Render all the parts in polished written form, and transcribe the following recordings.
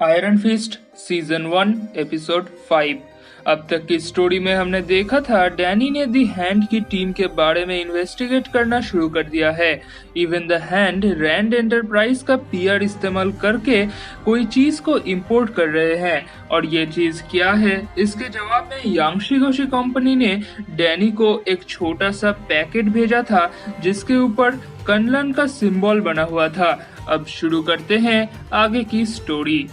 Iron fist season 1 episode 5। अब तक की स्टोरी में हमने देखा था डैनी ने दी हैंड की टीम के बारे में इन्वेस्टिगेट करना शुरू कर दिया है। Even the hand rand enterprise का पीआर इस्तेमाल करके कोई चीज को इंपोर्ट कर रहे हैं, और ये चीज क्या है इसके जवाब में यांगशी गोशी कंपनी ने डैनी को एक छोटा सा पैकेट भेजा था जिसके ऊपर कनलन का सिंबल बना हुआ था। अब शुरू करते हैं आगे की स्टोरी।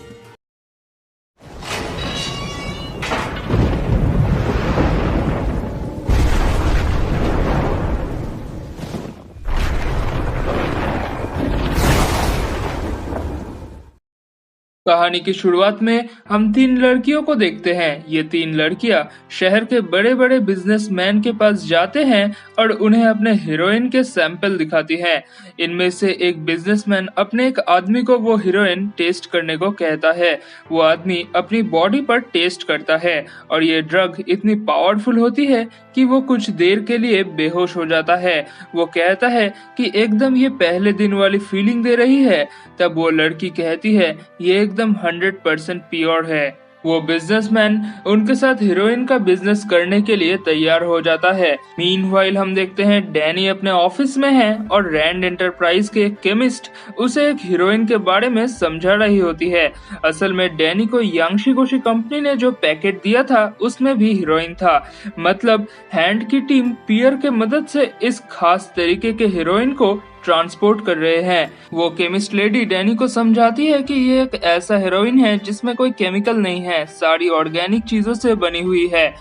कहानी की शुरुआत में हम 3 लड़कियों को देखते हैं। ये 3 लड़कियां शहर के बड़े बड़े बिजनेसमैन के पास जाते हैं और उन्हें अपने हीरोइन के सैंपल दिखाती हैं। इनमें से एक बिजनेसमैन अपने एक आदमी को वो हीरोइन टेस्ट करने को कहता है। वो आदमी अपनी बॉडी पर टेस्ट करता है और ये ड्रग इतनी पावरफुल होती है कि वो कुछ देर के लिए बेहोश हो जाता है। वो कहता है कि एकदम ये पहले दिन वाली फीलिंग दे रही है। तब वो लड़की कहती है ये एकदम 100% प्योर है। वो बिजनेसमैन उनके साथ हीरोइन का बिजनेस करने के लिए तैयार हो जाता है। मीनवाइल हम देखते हैं डैनी अपने ऑफिस में है और रैंड एंटरप्राइज के एक केमिस्ट उसे एक हीरोइन के बारे में समझा रही होती है। असल में डैनी को यांगशी गोशी कंपनी ने जो पैकेट दिया था उसमें भी हीरोइन था। मतलब हैंड की टीम पियर के मदद से इस खास तरीके के हीरोइन को ट्रांसपोर्ट कर रहे हैं। वो केमिस्ट लेडी डैनी को समझाती है कि ये एक ऐसा हेरोइन है जिसमें कोई केमिकल नहीं है, सारी ऑर्गेनिक चीजों से बनी हुई है।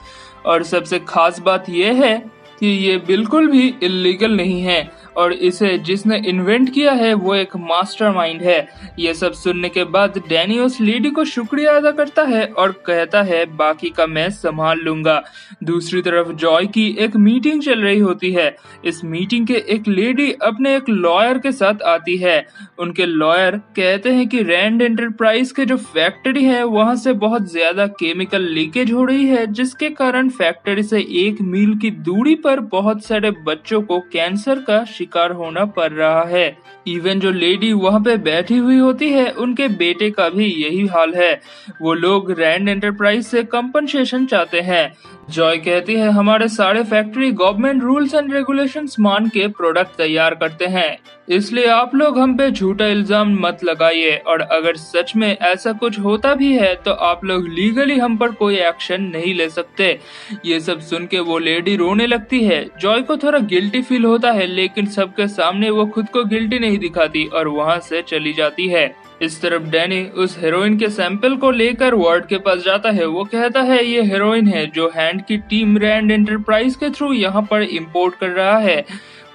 और सबसे खास बात ये है कि ये बिल्कुल भी इलीगल नहीं है और इसे जिसने इन्वेंट किया है वो एक मास्टरमाइंड है। ये सब सुनने के बाद डैनी उस लेडी को शुक्रिया अदा करता है और कहता है बाकी का मैं संभाल लूंगा। दूसरी तरफ जॉय की एक मीटिंग चल रही होती है। इस मीटिंग के एक लेडी अपने एक लॉयर के साथ आती है। उनके लॉयर कहते हैं कि रैंड एंटरप्राइज के जो फैक्ट्री है वहां से बहुत ज्यादा केमिकल लीकेज हो रही है, जिसके कारण फैक्ट्री से 1 मील की दूरी पर बहुत सारे बच्चों को कैंसर का शिकार होना पड़ रहा है। इवन जो लेडी वहां पे बैठी हुई होती है उनके बेटे का भी यही हाल है। वो लोग रैंड एंटरप्राइज से कंपनसेशन चाहते हैं। जॉय कहती है हमारे सारे factory government rules and regulations मान के प्रोडक्ट तैयार करते हैं, इसलिए आप लोग हम पे झूठा इल्जाम मत लगाइए, और अगर सच में ऐसा कुछ होता भी है तो आप लोग लीगली हम पर कोई एक्शन नहीं ले सकते। ये सब सुन के वो लेडी रोने लगती है। जॉय को थोड़ा गिल्टी फील होता है, लेकिन सबके सामने वो खुद को गिल्टी नहीं दिखाती और वहाँ से चली जाती है। इस तरफ डैनी उस हेरोइन के सैंपल को लेकर वार्ड के पास जाता है। वो कहता है ये हेरोइन है जो हैंड की टीम रैंड एंटरप्राइज के थ्रू यहाँ पर इंपोर्ट कर रहा है।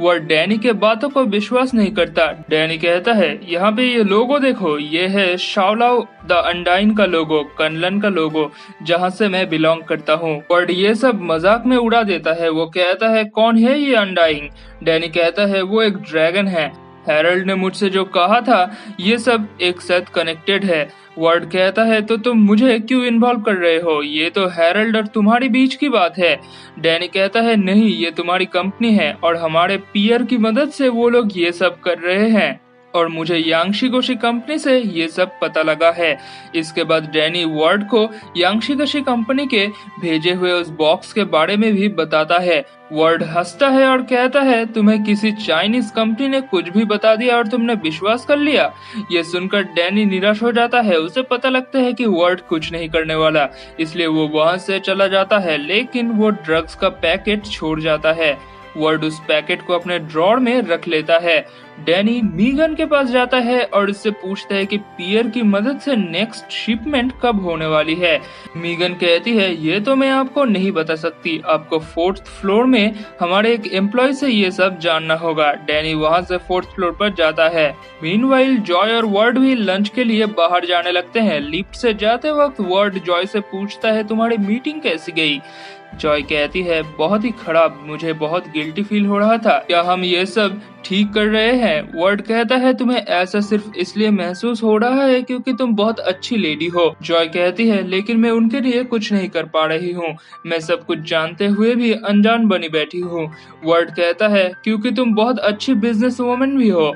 वह डैनी के बातों को विश्वास नहीं करता। डैनी कहता है यहाँ पे ये लोगो देखो, ये है शाओलाओ द अनडाइन का लोगो, कनलन का लोगो, जहाँ से मैं बिलोंग करता हूँ। और ये सब मजाक में उड़ा देता है। वो कहता है कौन है ये अनडाइन? डैनी कहता है वो एक ड्रैगन है। हैरल्ड ने मुझसे जो कहा था ये सब एक साथ कनेक्टेड है। वर्ड कहता है तो तुम मुझे क्यों इन्वॉल्व कर रहे हो? ये तो हैरल्ड और तुम्हारी बीच की बात है। डैनी कहता है नहीं, ये तुम्हारी कंपनी है और हमारे पीयर की मदद से वो लोग ये सब कर रहे हैं और मुझे यांगशी गोशी कंपनी से ये सब पता लगा है। इसके बाद डैनी वर्ड को यांगशी गोशी कंपनी के भेजे हुए उस बॉक्स के बारे में भी बताता है। वर्ड हंसता है और कहता है तुम्हें किसी चाइनीज कंपनी ने कुछ भी बता दिया और तुमने विश्वास कर लिया। ये सुनकर डैनी निराश हो जाता है। उसे पता लगता है कि वर्ड कुछ नहीं करने वाला, इसलिए वो वहां से चला जाता है, लेकिन वो ड्रग्स का पैकेट छोड़ जाता है। वर्ड उस पैकेट को अपने ड्रॉर में रख लेता है। डैनी मीगन के पास जाता है और उससे पूछता है कि पियर की मदद से नेक्स्ट शिपमेंट कब होने वाली है। मीगन कहती है ये तो मैं आपको नहीं बता सकती, आपको 4th फ्लोर में हमारे एक एम्प्लॉय से ये सब जानना होगा। डैनी वहाँ से 4th फ्लोर पर जाता है। मीनवाइल जॉय और वर्ड भी लंच के लिए बाहर जाने लगते हैं। लिफ्ट से जाते वक्त वर्ड जॉय से पूछता है तुम्हारी मीटिंग कैसी गई? जॉय कहती है बहुत ही खराब, मुझे बहुत गिल्टी फील हो रहा था, क्या हम ये सब ठीक कर रहे हैं? वर्ड कहता है तुम्हें ऐसा सिर्फ इसलिए महसूस हो रहा है क्योंकि तुम बहुत अच्छी लेडी हो। जॉय कहती है लेकिन मैं उनके लिए कुछ नहीं कर पा रही हूँ, मैं सब कुछ जानते हुए भी अनजान बनी बैठी हूँ। वर्ड कहता है क्योंकि तुम बहुत अच्छी बिजनेस वुमन भी हो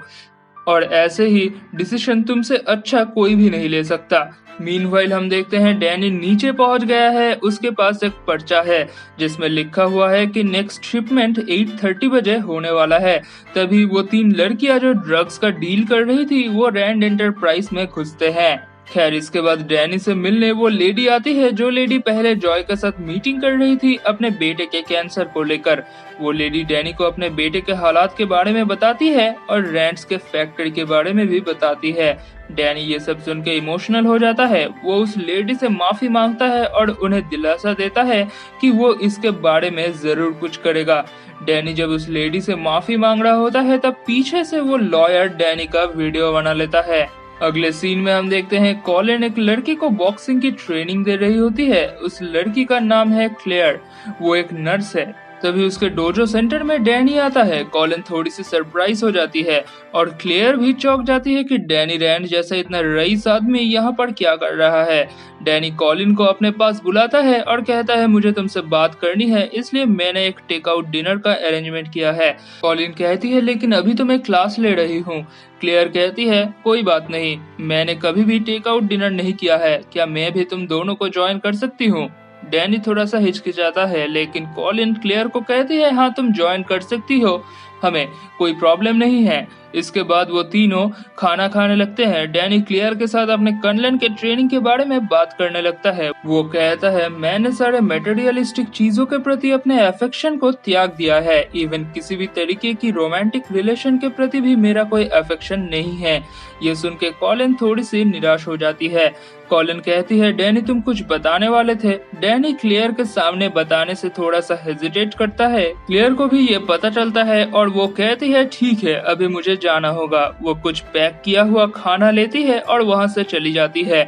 और ऐसे ही डिसीजन तुमसे अच्छा कोई भी नहीं ले सकता। मीनवाइल हम देखते हैं डैनी नीचे पहुंच गया है। उसके पास एक पर्चा है जिसमें लिखा हुआ है कि नेक्स्ट शिपमेंट 8:30 बजे होने वाला है। तभी वो 3 लड़कियां जो ड्रग्स का डील कर रही थी वो रैंड एंटरप्राइज में घुसते हैं। खैर इसके बाद डैनी से मिलने वो लेडी आती है जो लेडी पहले जॉय के साथ मीटिंग कर रही थी अपने बेटे के कैंसर को लेकर। वो लेडी डैनी को अपने बेटे के हालात के बारे में बताती है और रैंड्स के फैक्ट्री के बारे में भी बताती है। डैनी ये सब सुन के इमोशनल हो जाता है। वो उस लेडी से माफी मांगता है और उन्हें दिलासा देता है कि वो इसके बारे में जरूर कुछ करेगा। डैनी जब उस लेडी से माफी मांग रहा होता है तब पीछे से वो लॉयर डैनी का वीडियो बना लेता है। अगले सीन में हम देखते हैं कॉलिन एक लड़की को बॉक्सिंग की ट्रेनिंग दे रही होती है। उस लड़की का नाम है क्लेयर। वो एक नर्स है। तभी उसके डोजो सेंटर में डैनी आता है। कॉलिन थोड़ी सी सरप्राइज हो जाती है और क्लेयर भी चौंक जाती है कि डैनी रैंड जैसा इतना रईस आदमी यहाँ पर क्या कर रहा है। डैनी कॉलिन को अपने पास बुलाता है और कहता है मुझे तुमसे बात करनी है, इसलिए मैंने एक टेक आउट डिनर का अरेंजमेंट किया है। कॉलिन कहती है लेकिन अभी तो मैं क्लास ले रही हूँ। क्लेयर कहती है कोई बात नहीं, मैंने कभी भी टेक आउट डिनर नहीं किया है, क्या मैं भी तुम दोनों को ज्वाइन कर सकती हूँ। डैनी थोड़ा सा हिचकिचाता है लेकिन कॉलिन क्लेयर को कहती है हाँ तुम ज्वाइन कर सकती हो, हमें कोई प्रॉब्लम नहीं है। इसके बाद वो तीनों खाना खाने लगते हैं। डैनी क्लेयर के साथ अपने कर्नल के ट्रेनिंग के बारे में बात करने लगता है। वो कहता है मैंने सारे मटेरियलिस्टिक चीजों के प्रति अपने अफेक्शन को त्याग दिया है, इवन किसी भी तरीके की रोमांटिक रिलेशन के प्रति भी मेरा कोई अफेक्शन नहीं है। ये सुन के कॉलिन थोड़ी सी निराश हो जाती है। कॉलिन कहती है डैनी तुम कुछ बताने वाले थे। डैनी क्लेयर के सामने बताने से थोड़ा सा हेजिटेट करता है। क्लेयर को भी ये पता चलता है और वो कहती है ठीक है अभी मुझे जाना होगा। वो कुछ पैक किया हुआ खाना लेती है और वहाँ से चली जाती है।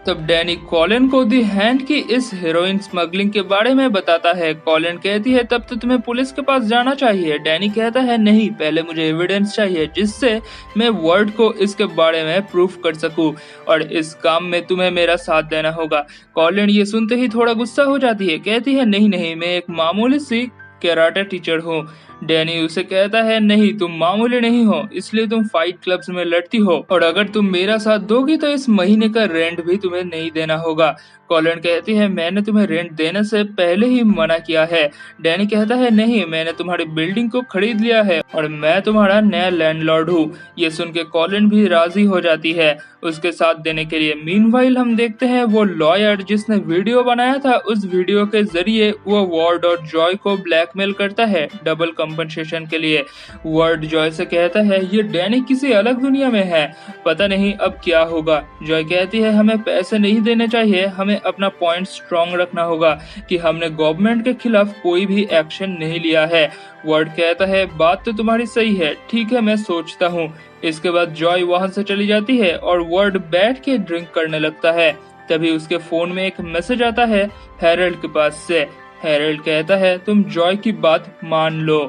तब डैनी कॉलिन को दी हैंड की इस हेरोइन स्मगलिंग के बारे में बताता है। कॉलिन कहती है तब तो तुम्हें पुलिस के पास जाना चाहिए। डैनी कहता है नहीं, पहले मुझे एविडेंस चाहिए जिससे मैं वर्ड को इसके बारे में प्रूफ कर सकूं और इस काम में तुम्हें मेरा साथ देना होगा। कॉलिन ये सुनते ही थोड़ा गुस्सा हो जाती है, कहती है नहीं नहीं मैं एक मामूली सी कराटे टीचर हूँ। डैनी उसे कहता है नहीं तुम मामूली नहीं हो, इसलिए तुम फाइट क्लब्स में लड़ती हो और अगर तुम मेरा साथ दोगी तो इस महीने का रेंट भी तुम्हें नहीं देना होगा। कॉलिन कहती है मैंने तुम्हें रेंट देने से पहले ही मना किया है। डैनी कहता है नहीं, मैंने तुम्हारी बिल्डिंग को खरीद लिया है और मैं तुम्हारा नया लैंडलॉर्ड हूँ। ये सुन के कॉलिन भी राजी हो जाती है उसके साथ देने के लिए। मीनवाइल हम देखते हैं वो लॉयर जिसने वीडियो बनाया था, उस वीडियो के जरिए वो वार्ड और जॉय को ब्लैकमेल करता है डबल कंपनसेशन के लिए। वार्ड जॉय से कहता है ये डैनी किसी अलग दुनिया में है, पता नहीं अब क्या होगा। जॉय कहती है हमें पैसे नहीं देने चाहिए, हमें अपना पॉइंट स्ट्रॉन्ग रखना होगा कि हमने गवर्नमेंट के खिलाफ कोई भी एक्शन नहीं लिया है। वर्ड कहता है बात तो तुम्हारी सही है, ठीक है मैं सोचता हूँ। इसके बाद जॉय वहां से चली जाती है और वर्ड बैठ के ड्रिंक करने लगता है। तभी उसके फोन में एक मैसेज आता है हेरल्ड के पास से। हेरल्ड कहता है तुम जॉय की बात मान लो।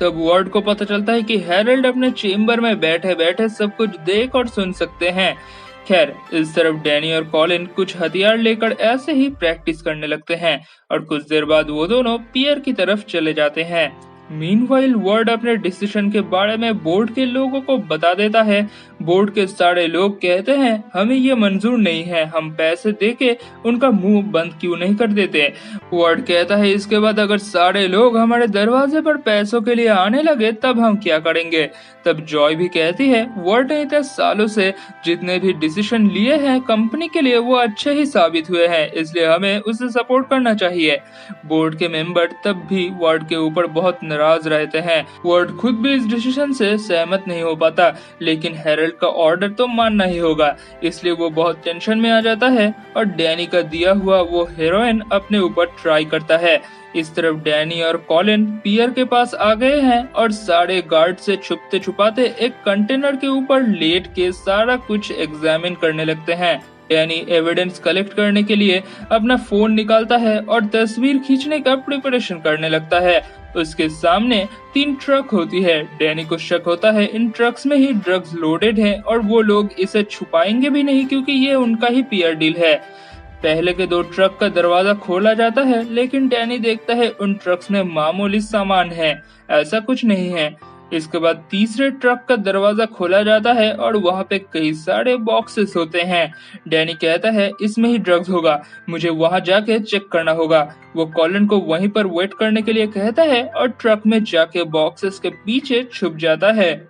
तब वर्ड को पता चलता है कि हेरल्ड अपने चेम्बर में बैठे बैठे सब कुछ देख और सुन सकते हैं। खैर इस तरफ डैनी और कॉलिन कुछ हथियार लेकर ऐसे ही प्रैक्टिस करने लगते हैं और कुछ देर बाद वो दोनों पियर की तरफ चले जाते हैं। मीनवाइल वर्ड अपने डिसीजन के बारे में बोर्ड के लोगों को बता देता है। बोर्ड के सारे लोग कहते हैं हमें ये मंजूर नहीं है, हम पैसे देके उनका मुंह बंद क्यों नहीं कर देते। वर्ड कहता है इसके बाद अगर सारे लोग हमारे दरवाजे पर पैसों के लिए आने लगे तब हम क्या करेंगे। तब जॉय भी कहती है वर्ड ने इतने सालों से जितने भी डिसीजन लिए हैं कंपनी के लिए वो अच्छे ही साबित हुए हैं, इसलिए हमें उसे सपोर्ट करना चाहिए। बोर्ड के मेंबर तब भी वर्ड के ऊपर बहुत नाराज रहते हैं। वर्ड खुद भी इस डिसीजन से सहमत नहीं हो पाता, लेकिन हेरल्ड का ऑर्डर तो मानना ही होगा, इसलिए वो बहुत टेंशन में आ जाता है और डैनी का दिया हुआ वो हेरोइन अपने ऊपर ट्राई करता है। इस तरफ डैनी और कॉलिन पियर के पास आ गए हैं और सारे गार्ड से छुपते छुपाते एक कंटेनर के ऊपर लेट के सारा कुछ एग्जामिन करने लगते हैं। डैनी एविडेंस कलेक्ट करने के लिए अपना फोन निकालता है और तस्वीर खींचने का प्रिपरेशन करने लगता है। उसके सामने 3 ट्रक होती है। डैनी को शक होता है इन ट्रक्स में ही ड्रग्स लोडेड है और वो लोग इसे छुपाएंगे भी नहीं क्योंकि ये उनका ही पियर डील है। पहले के 2 ट्रक का दरवाजा खोला जाता है, लेकिन डैनी देखता है उन ट्रक्स में मामूली सामान है, ऐसा कुछ नहीं है। इसके बाद तीसरे ट्रक का दरवाजा खोला जाता है और वहाँ पे कई सारे बॉक्सेस होते हैं। डैनी कहता है इसमें ही ड्रग्स होगा, मुझे वहाँ जाके चेक करना होगा। वो कॉलिन को वहीं पर वेट करने के लिए कहता है और ट्रक में जाके बॉक्सेस के पीछे छुप जाता है।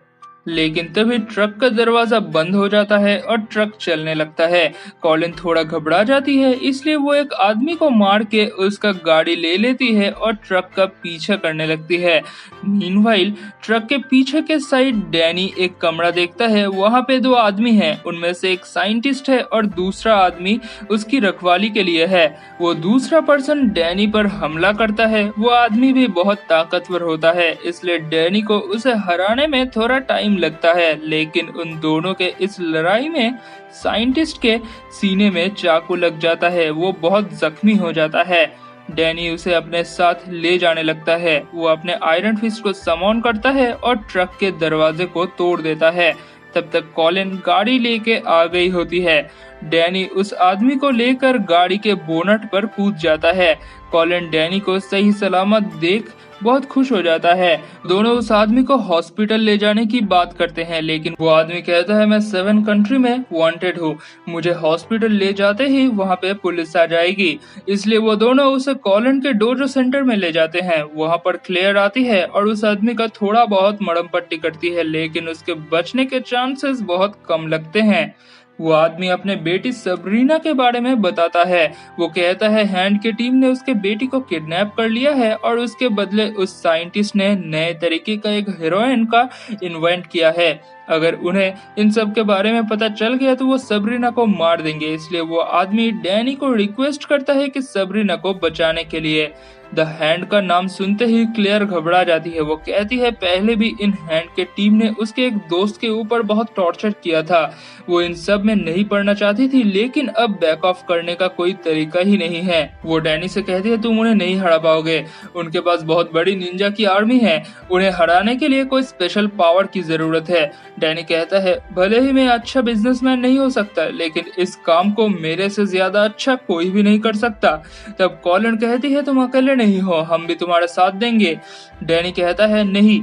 लेकिन तभी ट्रक का दरवाजा बंद हो जाता है और ट्रक चलने लगता है। कॉलिन थोड़ा घबरा जाती है, इसलिए वो एक आदमी को मार के उसका गाड़ी ले लेती है और ट्रक का पीछा करने लगती है। मीनवाइल ट्रक के पीछे के साइड डैनी एक कमरा देखता है। वहाँ पे दो आदमी हैं, उनमें से एक साइंटिस्ट है और दूसरा आदमी उसकी रखवाली के लिए है। वो दूसरा पर्सन डैनी पर हमला करता है। वो आदमी भी बहुत ताकतवर होता है, इसलिए डैनी को उसे हराने में थोड़ा टाइम लगता है। लेकिन उन दोनों के इस लड़ाई में साइंटिस्ट के सीने में चाकू लग जाता है। वो बहुत जख्मी हो जाता है। डैनी उसे अपने साथ ले जाने लगता है। वो अपने आयरन फिस्ट को समॉन करता है और ट्रक के दरवाजे को तोड़ देता है। तब तक कॉलिन गाड़ी लेके आ गई होती है। डैनी उस आदमी को लेकर गाड़ी के बोनट पर कूद जाता है। कॉलिन डैनी को सही सलामत देख बहुत खुश हो जाता है। दोनों उस आदमी को हॉस्पिटल ले जाने की बात करते हैं, लेकिन वो आदमी कहता है मैं 7 कंट्री में वांटेड हूँ, मुझे हॉस्पिटल ले जाते ही वहाँ पे पुलिस आ जाएगी। इसलिए वो दोनों उसे कॉलिन के डोजो सेंटर में ले जाते हैं। वहाँ पर क्लेयर आती है और उस आदमी का थोड़ा बहुत मरहम पट्टी करती है, लेकिन उसके बचने के चांसेस बहुत कम लगते हैं। वो आदमी अपने बेटी सबरीना के बारे में बताता है। वो कहता है हैंड की टीम ने उसके बेटी को किडनैप कर लिया है और उसके बदले उस साइंटिस्ट ने नए तरीके का एक हीरोइन का इन्वेंट किया है। अगर उन्हें इन सब के बारे में पता चल गया तो वो सबरीना को मार देंगे। इसलिए वो आदमी डैनी को रिक्वेस्ट करता है कि सबरीना को बचाने के लिए। द हैंड का नाम सुनते ही क्लेयर घबरा जाती है। वो कहती है पहले भी इन हैंड के टीम ने उसके एक दोस्त के ऊपर बहुत टॉर्चर किया था। वो इन सब में नहीं पड़ना चाहती थी, लेकिन अब बैक ऑफ करने का कोई तरीका ही नहीं है। वो डैनी से कहती है तुम उन्हें नहीं हरा पाओगे, उनके पास बहुत बड़ी निंजा की आर्मी है, उन्हें हराने के लिए कोई स्पेशल पावर की जरूरत है। डैनी कहता है भले ही मैं अच्छा बिजनेसमैन नहीं हो सकता, लेकिन इस काम को मेरे से ज्यादा अच्छा कोई भी नहीं कर सकता। तब कॉलिन कहती है तुम अकेले नहीं हो, हम भी तुम्हारे साथ देंगे। डैनी कहता है नहीं,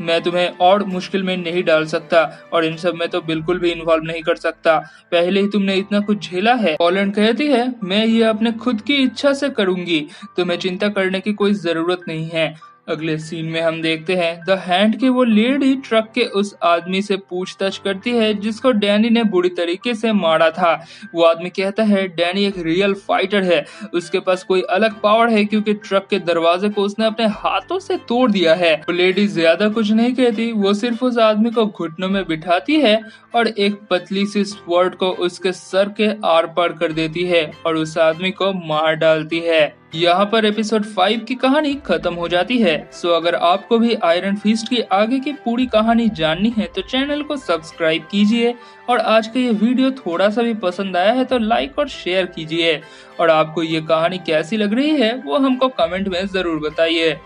मैं तुम्हें और मुश्किल में नहीं डाल सकता और इन सब में तो बिल्कुल भी इन्वॉल्व नहीं कर सकता, पहले ही तुमने इतना कुछ झेला है। कॉलिन कहती है मैं ये अपने खुद की इच्छा से करूंगी, तुम्हें चिंता करने की कोई जरूरत नहीं है। अगले सीन में हम देखते हैं द हैंड की वो लेडी ट्रक के उस आदमी से पूछताछ करती है जिसको डैनी ने बुरी तरीके से मारा था। वो आदमी कहता है डैनी एक रियल फाइटर है, उसके पास कोई अलग पावर है क्योंकि ट्रक के दरवाजे को उसने अपने हाथों से तोड़ दिया है। वो लेडी ज्यादा कुछ नहीं कहती, वो सिर्फ उस आदमी को घुटनों में बिठाती है और एक पतली सी स्वर्ड को उसके सर के आर पार कर देती है और उस आदमी को मार डालती है। यहाँ पर एपिसोड 5 की कहानी खत्म हो जाती है। सो अगर आपको भी आयरन फिस्ट की आगे की पूरी कहानी जाननी है तो चैनल को सब्सक्राइब कीजिए और आज का ये वीडियो थोड़ा सा भी पसंद आया है तो लाइक और शेयर कीजिए और आपको ये कहानी कैसी लग रही है वो हमको कमेंट में जरूर बताइए।